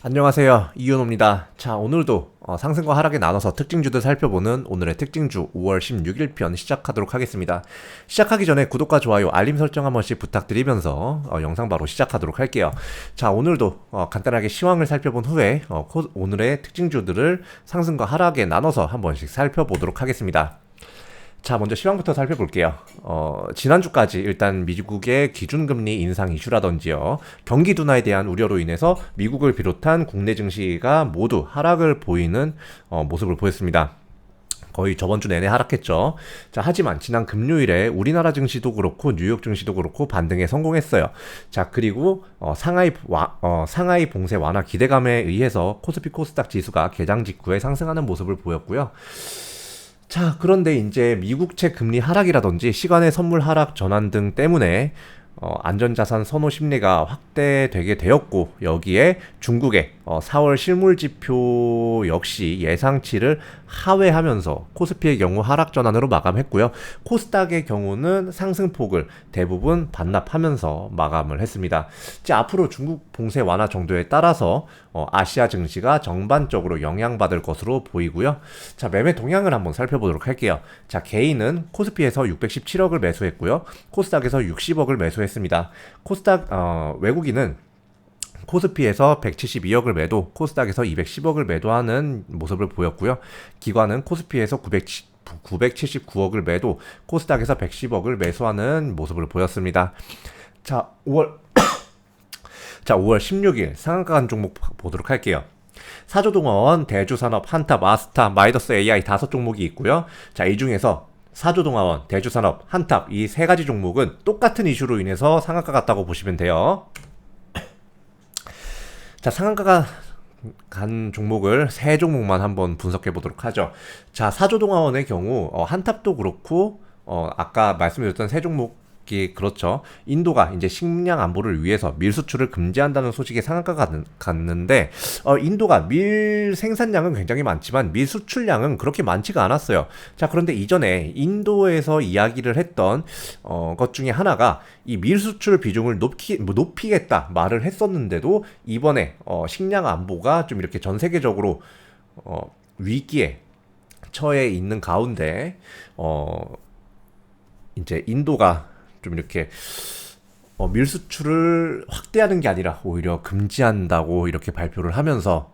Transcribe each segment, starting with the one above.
안녕하세요, 이윤호입니다. 자, 오늘도 상승과 하락에 나눠서 특징주들 살펴보는 오늘의 특징주 5월 16일 편 시작하도록 하겠습니다. 시작하기 전에 구독과 좋아요, 알림 설정 한 번씩 부탁드리면서 영상 바로 시작하도록 할게요. 자, 오늘도 간단하게 시황을 살펴본 후에 오늘의 특징주들을 상승과 하락에 나눠서 한 번씩 살펴보도록 하겠습니다. 자, 먼저 시황부터 살펴볼게요. 지난주까지 일단 미국의 기준금리 인상 이슈라든지요, 경기 둔화에 대한 우려로 인해서 미국을 비롯한 국내 증시가 모두 하락을 보이는 모습을 보였습니다. 거의 저번 주 내내 하락했죠. 자, 하지만 지난 금요일에 우리나라 증시도 그렇고 뉴욕 증시도 그렇고 반등에 성공했어요. 자, 그리고 상하이 봉쇄 완화 기대감에 의해서 코스피 코스닥 지수가 개장 직후에 상승하는 모습을 보였고요. 자, 그런데 이제 미국채 금리 하락이라든지 시간의 선물 하락 전환 등 때문에 안전자산 선호 심리가 확대되게 되었고, 여기에 중국의 4월 실물 지표 역시 예상치를 하회하면서 코스피의 경우 하락 전환으로 마감했고요. 코스닥의 경우는 상승폭을 대부분 반납하면서 마감을 했습니다. 자, 앞으로 중국 봉쇄 완화 정도에 따라서 아시아 증시가 전반적으로 영향받을 것으로 보이고요. 자, 매매 동향을 한번 살펴보도록 할게요. 자, 개인은 코스피에서 617억을 매수했고요. 코스닥에서 60억을 매수했습니다. 외국인은 코스피에서 172억을 매도, 코스닥에서 210억을 매도하는 모습을 보였고요. 기관은 코스피에서 979억을 매도, 코스닥에서 110억을 매수하는 모습을 보였습니다. 자, 5월 16일 상한가 간 종목 보도록 할게요. 사조동화원, 대주산업, 한탑, 아스타, 마이더스 AI 5종목이 있고요. 자, 이 중에서 사조동화원, 대주산업, 한탑 이 세 가지 종목은 똑같은 이슈로 인해서 상한가 같다고 보시면 돼요. 자, 상한가가 간 종목을 세 종목만 한번 분석해 보도록 하죠. 자, 사조동화원의 경우 한탑도 그렇고 아까 말씀드렸던 세 종목이 그렇죠. 인도가 이제 식량 안보를 위해서 밀 수출을 금지한다는 소식에 상한가가 갔는데, 인도가 밀 생산량은 굉장히 많지만 밀 수출량은 그렇게 많지가 않았어요. 자, 그런데 이전에 인도에서 이야기를 했던 것 중에 하나가 이 밀 수출 비중을 높이겠다 말을 했었는데도, 이번에 식량 안보가 좀 이렇게 전 세계적으로 위기에 처해 있는 가운데 이제 인도가 좀 이렇게 밀 수출을 확대하는 게 아니라 오히려 금지한다고 이렇게 발표를 하면서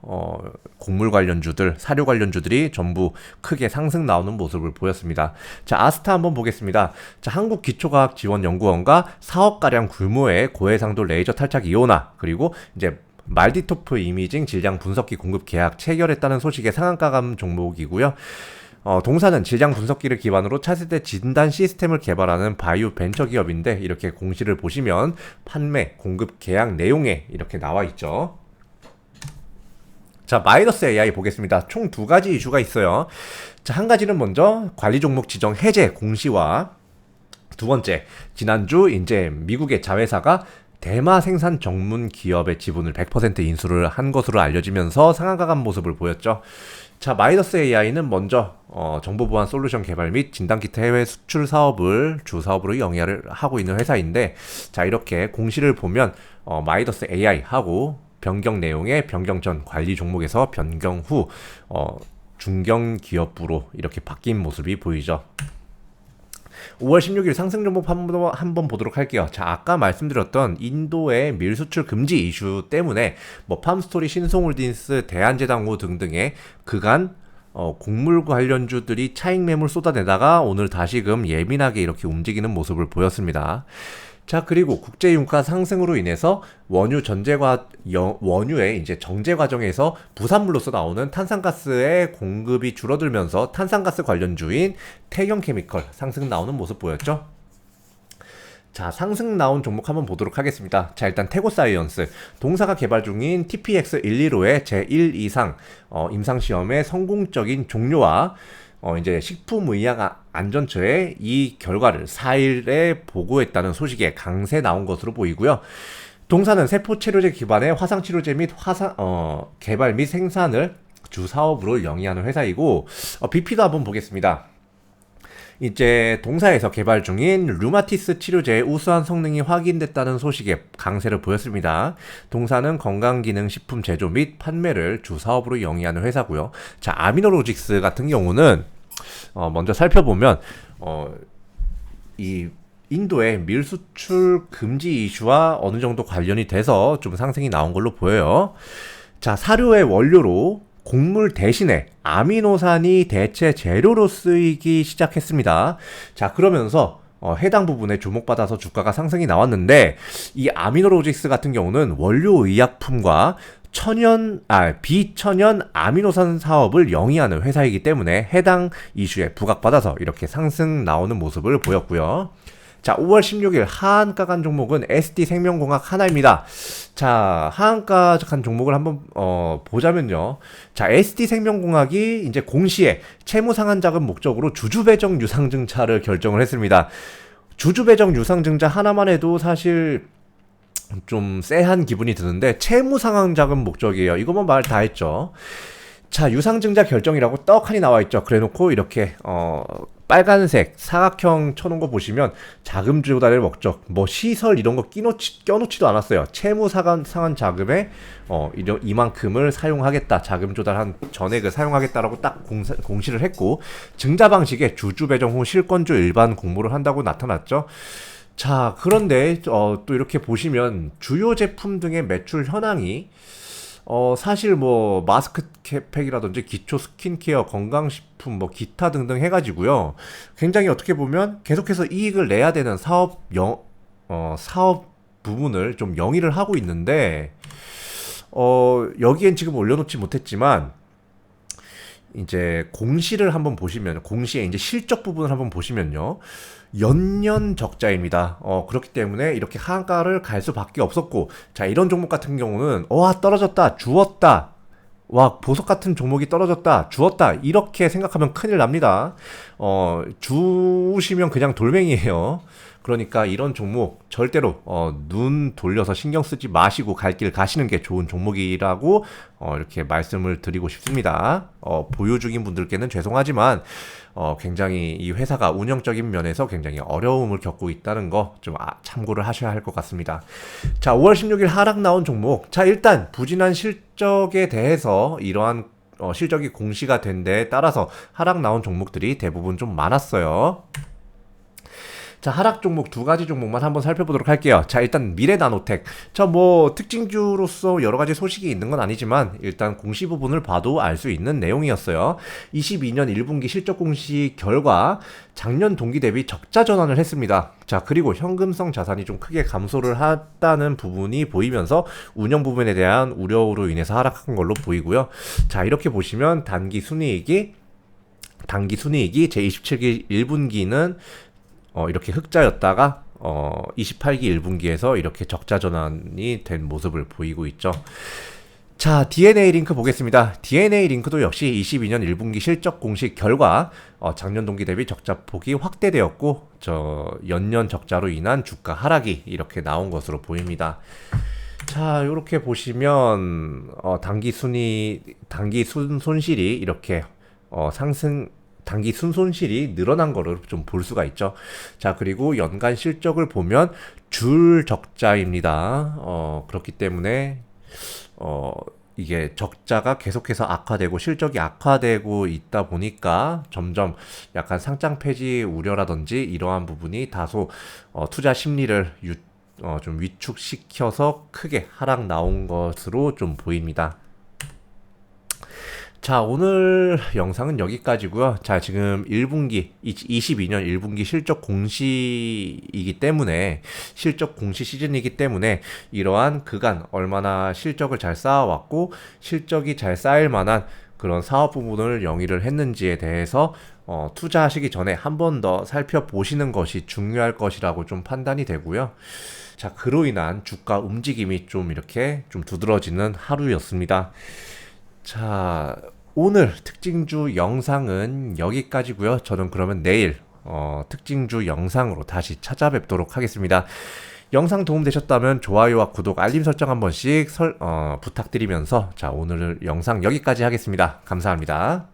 곡물 관련주들, 사료 관련주들이 전부 크게 상승 나오는 모습을 보였습니다. 자, 아스타 한번 보겠습니다. 자, 한국기초과학지원연구원과 4억가량 규모의 고해상도 레이저 탈착 이온화, 그리고 이제 말디토프 이미징 질량 분석기 공급 계약 체결했다는 소식의 상한가감 종목이고요. 동사는 질량 분석기를 기반으로 차세대 진단 시스템을 개발하는 바이오 벤처 기업인데, 이렇게 공시를 보시면 판매, 공급 계약 내용에 이렇게 나와 있죠. 자, 마이더스 AI 보겠습니다. 총 두 가지 이슈가 있어요. 자, 한 가지는 먼저 관리 종목 지정 해제 공시와, 두 번째, 지난주 이제 미국의 자회사가 대마 생산 전문 기업의 지분을 100% 인수를 한 것으로 알려지면서 상한가 간 모습을 보였죠. 자, 마이더스 AI는 먼저 정보보안 솔루션 개발 및 진단키트 해외 수출 사업을 주 사업으로 영위를 하고 있는 회사인데, 자, 이렇게 공시를 보면 마이더스 AI하고 변경 내용의 변경 전 관리 종목에서 변경 후 중견 기업부로 이렇게 바뀐 모습이 보이죠. 5월 16일 상승 종목 한번 보도록 할게요. 자, 아까 말씀드렸던 인도의 밀 수출 금지 이슈 때문에 팜스토리, 신송홀딩스, 대한제당호 등등의 그간 곡물 관련주들이 차익 매물 쏟아내다가 오늘 다시금 예민하게 이렇게 움직이는 모습을 보였습니다. 자, 그리고 국제유가 상승으로 인해서 원유의 이제 정제 과정에서 부산물로서 나오는 탄산가스의 공급이 줄어들면서 탄산가스 관련주인 태경케미컬 상승 나오는 모습 보였죠. 자, 상승 나온 종목 한번 보도록 하겠습니다. 자, 일단 태고사이언스, 동사가 개발 중인 TPX115의 제1 이상 임상시험의 성공적인 종료와 이제 식품의약 안전처에 이 결과를 4일에 보고했다는 소식에 강세 나온 것으로 보이고요. 동사는 세포치료제 기반의 화상치료제 및 개발 및 생산을 주 사업으로 영위하는 회사이고, BP도 한번 보겠습니다. 이제 동사에서 개발 중인 류마티스 치료제의 우수한 성능이 확인됐다는 소식에 강세를 보였습니다. 동사는 건강기능식품 제조 및 판매를 주 사업으로 영위하는 회사고요. 자, 아미노로직스 같은 경우는 먼저 살펴보면 이 인도의 밀 수출 금지 이슈와 어느 정도 관련이 돼서 좀 상승이 나온 걸로 보여요. 자, 사료의 원료로 곡물 대신에 아미노산이 대체 재료로 쓰이기 시작했습니다. 자, 그러면서 해당 부분에 주목받아서 주가가 상승이 나왔는데, 이 아미노로직스 같은 경우는 원료 의약품과 비천연 아미노산 사업을 영위하는 회사이기 때문에 해당 이슈에 부각받아서 이렇게 상승 나오는 모습을 보였고요. 자, 5월 16일 하한가 간 종목은 SD생명공학 하나입니다. 자, 하한가 간 종목을 한번 보자면요. 자, SD생명공학이 이제 공시에 채무 상환 자금 목적으로 주주배정 유상증자를 결정을 했습니다. 주주배정 유상증자 하나만 해도 사실 좀 쎄한 기분이 드는데, 채무 상환 자금 목적이에요. 이거만 말 다 했죠. 자, 유상증자 결정이라고 떡하니 나와 있죠. 그래놓고 이렇게 빨간색 사각형 쳐놓은 거 보시면 자금 조달의 목적, 뭐 시설 이런 거 껴놓지도 않았어요. 채무 상환 자금에 이만큼을 사용하겠다, 자금 조달한 전액을 사용하겠다라고 딱 공시를 했고, 증자 방식에 주주 배정 후 실권주 일반 공모를 한다고 나타났죠. 자, 그런데 또 이렇게 보시면 주요 제품 등의 매출 현황이 사실 뭐 마스크팩이라든지 기초 스킨케어, 건강식품, 뭐 기타 등등 해가지고요, 굉장히 어떻게 보면 계속해서 이익을 내야 되는 사업 부분을 좀 영위를 하고 있는데, 여기엔 지금 올려놓지 못했지만 이제 공시를 한번 보시면, 공시의 이제 실적 부분을 한번 보시면요, 연년 적자입니다. 그렇기 때문에 이렇게 하한가를 갈 수밖에 없었고, 자, 이런 종목 같은 경우는 떨어졌다, 주었다, 와, 보석 같은 종목이 떨어졌다, 주었다, 이렇게 생각하면 큰일 납니다. 주시면 그냥 돌멩이에요. 그러니까 이런 종목 절대로 눈 돌려서 신경 쓰지 마시고 갈 길 가시는 게 좋은 종목이라고 이렇게 말씀을 드리고 싶습니다. 보유 중인 분들께는 죄송하지만 굉장히 이 회사가 운영적인 면에서 굉장히 어려움을 겪고 있다는 거 좀 참고를 하셔야 할 것 같습니다. 자, 5월 16일 하락 나온 종목. 자, 일단 부진한 실적에 대해서 이러한 실적이 공시가 된 데에 따라서 하락 나온 종목들이 대부분 좀 많았어요. 자, 하락 종목 두 가지 종목만 한번 살펴보도록 할게요. 자, 일단 미래나노텍. 자, 뭐 특징주로서 여러 가지 소식이 있는 건 아니지만 일단 공시 부분을 봐도 알 수 있는 내용이었어요. 22년 1분기 실적 공시 결과 작년 동기 대비 적자 전환을 했습니다. 자, 그리고 현금성 자산이 좀 크게 감소를 했다는 부분이 보이면서 운영 부분에 대한 우려로 인해서 하락한 걸로 보이고요. 자, 이렇게 보시면 단기 순이익이 제27기 1분기는 이렇게 흑자였다가 28기 1분기에서 이렇게 적자 전환이 된 모습을 보이고 있죠. 자, DNA 링크 보겠습니다. DNA 링크도 역시 22년 1분기 실적 공시 결과 작년 동기 대비 적자 폭이 확대되었고, 연년 적자로 인한 주가 하락이 이렇게 나온 것으로 보입니다. 자, 이렇게 보시면 단기 순손실이 이렇게 단기 순손실이 늘어난 거를 좀 볼 수가 있죠. 자, 그리고 연간 실적을 보면 줄 적자입니다. 그렇기 때문에 이게 적자가 계속해서 악화되고 실적이 악화되고 있다 보니까 점점 약간 상장 폐지 우려라든지 이러한 부분이 다소 투자 심리를 좀 위축시켜서 크게 하락 나온 것으로 좀 보입니다. 자, 오늘 영상은 여기까지고요. 자, 지금 1분기 22년 1분기 실적 공시이기 때문에, 실적 공시 시즌이기 때문에 이러한 그간 얼마나 실적을 잘 쌓아왔고 실적이 잘 쌓일 만한 그런 사업 부분을 영위를 했는지에 대해서 투자하시기 전에 한 번 더 살펴보시는 것이 중요할 것이라고 좀 판단이 되고요. 자, 그로 인한 주가 움직임이 좀 이렇게 좀 두드러지는 하루였습니다. 자, 오늘 특징주 영상은 여기까지고요. 저는 그러면 내일 특징주 영상으로 다시 찾아뵙도록 하겠습니다. 영상 도움되셨다면 좋아요와 구독, 알림 설정 한 번씩 부탁드리면서, 자, 오늘 영상 여기까지 하겠습니다. 감사합니다.